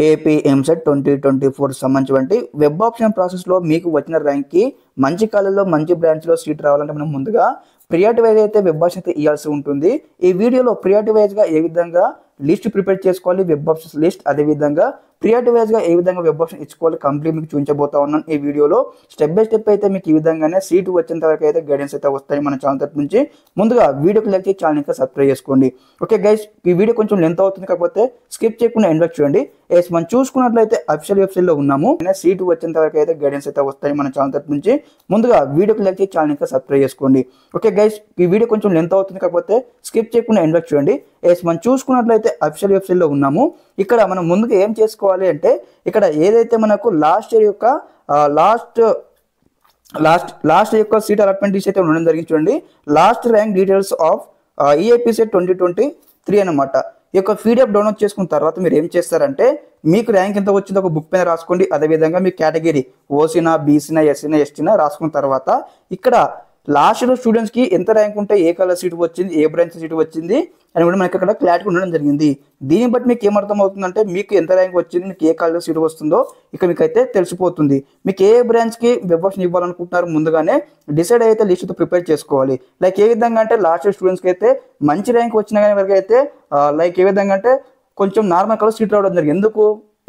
AP EAMCET 2024 సంబంధించినటువంటి web option ప్రాసెస్లో మీకు వచ్చిన ర్యాంక్కి మంచి కాలేజ్లో మంచి బ్రాంచ్లో సీట్ రావాలంటే మనం ముందుగా ప్రియారిటీ వైజ్ అయితే వెబ్ ఆప్షన్ అయితే ఇవ్వాల్సి ఉంటుంది. ఈ వీడియోలో ప్రియారిటీ వైజ్గా ఏ విధంగా లిస్ట్ ప్రిపేర్ చేసుకోవాలి, వెబ్ ఆప్షన్స్ లిస్ట్, అదేవిధంగా ప్రియారిటీ వైజ్గా ఏ విధంగా వెబ్ ఆప్షన్ ఇచ్చుకోవాలి కంప్లీట్ మీకు చూపించబోతా ఉన్నాను. ఈ వీడియోలో స్టెప్ బై స్టెప్ అయితే మీకు ఈ విధంగానే సీటు వచ్చేంత వరకు అయితే గైడెన్స్ అయితే వస్తాయి మన ఛానల్ తరపు నుంచి. ముందుగా వీడియోకి లైక్ చేసి ఛానల్ ఇంకా సబ్స్క్రైబ్ చేసుకోండి. ఓకే గైస్, ఈ వీడియో కొంచెం లెంత్ అవుతుంది, కాకపోతే స్కిప్ చేయకుండా ఎండ్ వరకు చూడండి. మనం చూసుకున్నట్లయితే అఫీషియల్ వెబ్సైట్లో ఉన్నాము. సీటు వచ్చేంత వరకు అయితే గైడెన్స్ అయితే వస్తాయి మన ఛానల్ తరపు నుంచి. ముందుగా వీడియోకి లైక్ చేసి ఛానల్ ఇంకా సబ్స్క్రైబ్ చేసుకోండి. ఓకే గైస్, ఈ వీడియో కొంచెం లెంత్ అవుతుంది, కాకపోతే స్కిప్ చేయకుండా ఎండ్ వరకు చూడండి. మనం చూసుకున్నట్లయితే అఫీషియల్ వెబ్సైట్లో ఉన్నాము. ఇక్కడ మనం ముందుగా ఏం చేసుకోవాలి అంటే, ఇక్కడ ఏదైతే మనకు లాస్ట్ ఇయర్ యొక్క లాస్ట్ యొక్క సీట్ అలాట్మెంట్ లిస్ట్ అయితే ఉండడం జరిగింది. చూడండి, last rank details of EAP set 2023 అనమాట. ఈ యొక్క పీడిఎఫ్ డౌన్లోడ్ చేసుకున్న తర్వాత మీరు ఏం చేస్తారంటే, మీకు ర్యాంక్ ఎంత వచ్చిందో ఒక బుక్ పైన రాసుకోండి. అదేవిధంగా మీ కేటగిరీ ఓసీనా, బీసీనా, ఎస్సీనా, ఎస్టీనా రాసుకున్న తర్వాత ఇక్కడ లాస్ట్లో స్టూడెంట్స్కి ఎంత ర్యాంక్ ఉంటే ఏ కలర్ సీట్ వచ్చింది, ఏ బ్రాంచ్ సీట్ వచ్చింది అని కూడా మనకి అక్కడ క్లారిటీ ఉండడం జరిగింది. దీన్ని బట్టి మీకు ఏమర్థం అవుతుందంటే, మీకు ఎంత ర్యాంక్ వచ్చింది, మీకు ఏ కాలేజ్ సీట్ వస్తుందో ఇక్కడ మీకు అయితే తెలిసిపోతుంది. మీకు ఏ బ్రాంచ్కి వెబ్ ఆప్షన్ ఇవ్వాలనుకుంటున్నారు ముందుగానే డిసైడ్ అయితే లిస్ట్ ప్రిపేర్ చేసుకోవాలి. లైక్ ఏ విధంగా అంటే, లాస్ట్ స్టూడెంట్స్కి అయితే మంచి ర్యాంక్ వచ్చినా కానీ వరకు అయితే లైక్ ఏ విధంగా అంటే కొంచెం నార్మల్ కలర్ సీట్ రావడం జరిగింది. ఎందుకు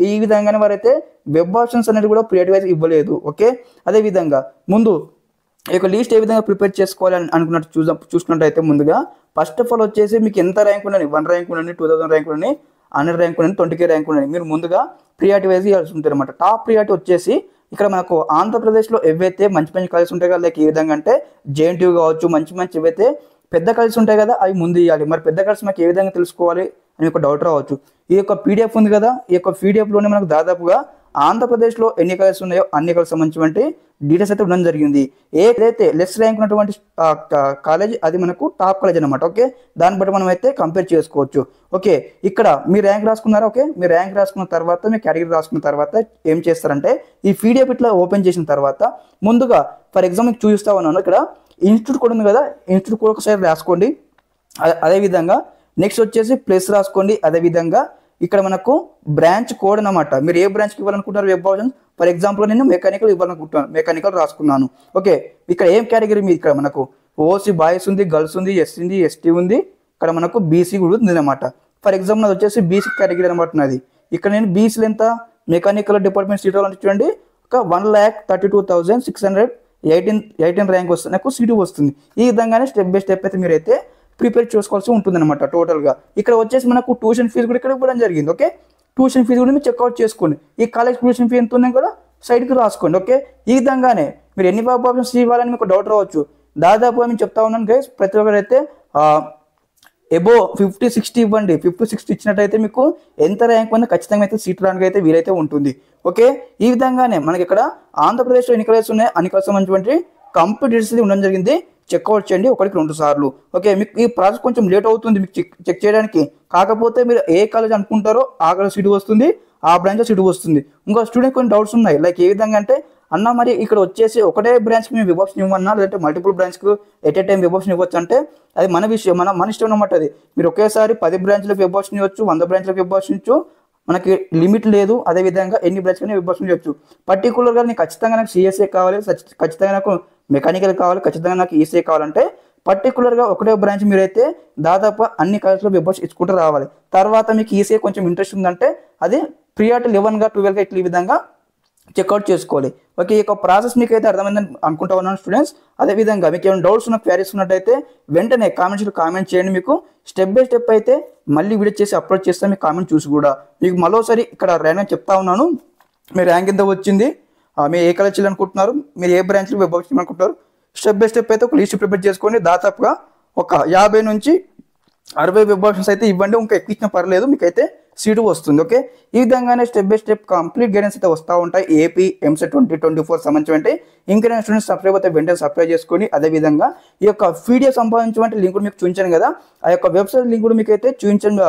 ఈ విధంగానే వారైతే వెబ్ ఆప్షన్స్ అనేది కూడా ప్రియారిటీ వైజ్ ఇవ్వలేదు. ఓకే, అదేవిధంగా ముందు ఈ యొక్క లిస్ట్ ఏ విధంగా ప్రిపేర్ చేసుకోవాలి అనుకున్నట్టు చూసుకున్నట్టయితే, ముందుగా ఫస్ట్ ఆఫ్ ఆల్ వచ్చేసి మీకు ఎంత ర్యాంక్ ఉండండి, 1 ర్యాంక్ ఉండండి, 2000 ర్యాంక్ ఉండండి, 100 ర్యాంక్ ఉండండి, 20K ర్యాంక్ ఉండండి, మీరు ముందుగా ప్రియారిటీ వైజ్ ఇవ్వాల్సి ఉంటుంది అనమాట. టాప్ ప్రియారిటీ వచ్చేసి ఇక్కడ మనకు ఆంధ్రప్రదేశ్లో ఏవైతే మంచి మంచి కాలేజెస్ ఉంటాయి కదా, లైక్ ఏ విధంగా అంటే జేఎన్టీయూ కావచ్చు, మంచి ఏవైతే పెద్ద కాలేజెస్ ఉంటాయి కదా అవి ముందు ఇవ్వాలి. మరి పెద్ద కాలేజెస్ మనకి ఏ విధంగా తెలుసుకోవాలి అని ఒక డౌట్ రావచ్చు. ఈ యొక్క పీడిఎఫ్ ఉంది కదా, ఈ యొక్క పీడిఎఫ్లోనే మనకు దాదాపుగా ఆంధ్రప్రదేశ్లో ఎన్ని కాలేజెస్ ఉన్నాయో అన్ని కాలేజెస్ సంబంధించినటువంటి డీటెయిల్స్ అయితే ఉండడం జరిగింది. ఏదైతే లెస్ ర్యాంక్ ఉన్నటువంటి కాలేజ్ అది మనకు టాప్ కాలేజ్ అనమాట. ఓకే, దాన్ని బట్టి మనం అయితే కంపేర్ చేసుకోవచ్చు. ఓకే, ఇక్కడ మీ ర్యాంక్ రాసుకున్నారా? ఓకే, మీ ర్యాంక్ రాసుకున్న తర్వాత మీ కేటగిరీ రాసుకున్న తర్వాత ఏం చేస్తారంటే, ఈ పీడిఎఫ్ ఇట్లా ఓపెన్ చేసిన తర్వాత ముందుగా ఫర్ ఎగ్జాంపుల్ మీకు చూపిస్తా ఉన్నాను. ఇక్కడ ఇన్స్టిట్యూట్ కూడా ఉంది కదా, ఇన్స్టిట్యూట్ కూడా ఒకసారి రాసుకోండి. అదేవిధంగా నెక్స్ట్ వచ్చేసి ప్లేస్ రాసుకోండి. అదేవిధంగా ఇక్కడ మనకు బ్రాంచ్ కోడ్ అనమాట. మీరు ఏ బ్రాంచ్కి ఇవ్వాలనుకుంటారు వెబ్ ఆప్షన్స్. ఫర్ ఎగ్జాంపుల్ నేను మెకానికల్ ఇవ్వాలనుకుంటున్నాను, మెకానికల్ రాసుకున్నాను. ఓకే, ఇక్కడ ఏం కేటగిరీ మీ ఇక్కడ మనకు ఓసీ బాయ్స్ ఉంది, గర్ల్స్ ఉంది, ఎస్సీ ఉంది, ఎస్టీ ఉంది, ఇక్కడ మనకు బీసీ కూడా ఉంది అనమాట. ఫర్ ఎగ్జాంపుల్ అది వచ్చేసి బీసీ కేటగిరీ అనమాట నాది. ఇక్కడ నేను బీసీలు ఎంత మెకానికల్ డిపార్ట్మెంట్ సీట్ రావాలంటే చూడండి, ఒక 1,32,618 ర్యాంక్ వస్తుంది, నాకు సీటు వస్తుంది. ఈ విధంగానే స్టెప్ బై స్టెప్ అయితే మీరైతే ప్రిపేర్ చేసుకోవాల్సి ఉంటుంది అనమాట టోటల్గా. ఇక్కడ వచ్చేసి మనకు ట్యూషన్ ఫీజు కూడా ఇక్కడ ఇవ్వడం జరిగింది. ఓకే, ట్యూషన్ ఫీజు కూడా మీరు చెక్అవుట్ చేసుకోండి. ఈ కాలేజ్ ట్యూషన్ ఫీ ఎంత ఉందని కూడా సైడ్కి రాసుకోండి. ఓకే, ఈ విధంగానే మీరు ఎన్ని వెబ్ ఆప్షన్స్ ఇవ్వాలని మీకు డౌట్ రావచ్చు. దాదాపుగా నేను చెప్తా ఉన్నాను గైస్, ప్రతి ఒక్కరు అయితే ఎబో 50-60 ఇవ్వండి. 50-60 ఇచ్చినట్టయితే మీకు ఎంత ర్యాంక్ ఉందో ఖచ్చితంగా అయితే సీట్ రానికి అయితే వీలైతే ఉంటుంది. ఓకే, ఈ విధంగానే మనకి ఇక్కడ ఆంధ్రప్రదేశ్లో ఎన్ని కాలేజెస్ ఉన్నాయి అన్ని కాలేజెస్ సంబంధించినటువంటి కంప్లీట్ డీటెయిల్స్ ఉండడం జరిగింది. చెక్అవుట్ చేయండి 1-2 సార్లు. ఓకే, మీకు ఈ ప్రాసెస్ కొంచెం లేట్ అవుతుంది మీకు చెక్ చేయడానికి. కాకపోతే మీరు ఏ కాలేజ్ అనుకుంటారో ఆ కాలేజ్ సీటు వస్తుంది, ఆ బ్రాంచ్లో సీటు వస్తుంది. ఇంకో స్టూడెంట్ కొన్ని డౌట్స్ ఉన్నాయి. లైక్ ఏ విధంగా అంటే, అన్న మరి ఇక్కడ వచ్చేసి ఒకటే బ్రాంచ్కి మేము వెబ్ ఆప్షన్ ఇవ్వమన్నా, లేదంటే మల్టిపుల్ బ్రాంచ్కి at a time web option ఇవ్వచ్చు అంటే అది మన విషయం, మన ఇష్టం అనమాట. అది మీరు ఒకేసారి 10 బ్రాంచ్లకు వెబ్ ఆప్షన్ ఇవ్వచ్చు, 100 బ్రాంచ్లకు వెబ్ ఆప్షన్ ఇవ్వచ్చు, మనకి లిమిట్ లేదు. అదేవిధంగా ఎన్ని బ్రాంచ్లని వెబ్ ఆప్షన్ ఇవ్వచ్చు. పర్టికులర్గా నేను ఖచ్చితంగా నాకు సిఎస్ఏ కావాలి, ఖచ్చితంగా నాకు మెకానికల్ కావాలి, ఖచ్చితంగా నాకు ఈసీఏ కావాలంటే పర్టికులర్గా ఒకటే బ్రాంచ్ మీరైతే దాదాపు అన్ని కాలేజ్లో వెబ్ ఆప్షన్ ఇచ్చుకుంటూ రావాలి. తర్వాత మీకు ఈసీఏ కొంచెం ఇంట్రెస్ట్ ఉందంటే అది ప్రియారిటీ 11గా 12గా ఇట్లా ఈ విధంగా చెక్అవుట్ చేసుకోవాలి. ఓకే, ఈ యొక్క ప్రాసెస్ మీకు అయితే అర్థమైందని అనుకుంటా ఉన్నాను స్టూడెంట్స్. అదేవిధంగా మీకు ఏమైనా డౌట్స్ ఉన్న క్వారీస్ ఉన్నట్టయితే వెంటనే కామెంట్స్లో కామెంట్ చేయండి. మీకు స్టెప్ బై స్టెప్ అయితే మళ్ళీ వీడియో చేసి అప్లోడ్ చేస్తాను. మీ కామెంట్ చూసి కూడా మీకు మరోసారి ఇక్కడ ర్యాంక్ చెప్తా ఉన్నాను. మీ ర్యాంక్ ఎంత వచ్చింది, మీరు ఏ కాలేజ్ చేయాలనుకుంటున్నారు, మీరు ఏ బ్రాంచ్లో వెబ్ ఆప్షన్ అనుకుంటున్నారు, స్టెప్ బై స్టెప్ అయితే ఒక లిస్ట్ ప్రిపేర్ చేసుకోండి. దాదాపుగా ఒక 50 నుంచి 60 వెబ్ ఆప్షన్స్ అయితే ఇవ్వండి. ఇంకా ఎక్కువ ఇచ్చినా పర్లేదు, మీకైతే సీటు వస్తుంది. ఓకే, ఈ విధంగానే step by step complete guidance అయితే వస్తూ ఉంటాయి ఏపీ ఎంసెట్ 2024 సంబంధించి. ఇంకైనా స్టూడెంట్స్ సబ్స్క్రైబ్ అయితే వెంటనే సబ్స్క్రైబ్ చేసుకొని, అదేవిధంగా ఈ యొక్క పీడిఎఫ్ సంబంధించిన లింక్ కూడా మీకు చూపించాను కదా, ఆ యొక్క వెబ్సైట్ లింక్ కూడా మీకు అయితే చూపించండి,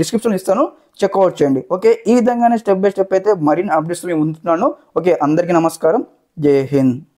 డిస్క్రిప్షన్ ఇస్తాను, చెక్అవుట్ చేయండి. ఓకే, ఈ విధంగానే స్టెప్ బై స్టెప్ అయితే మరిన్ని అప్డేట్స్ మేము ఉంటున్నాను. ఓకే, అందరికీ నమస్కారం, జై హింద్.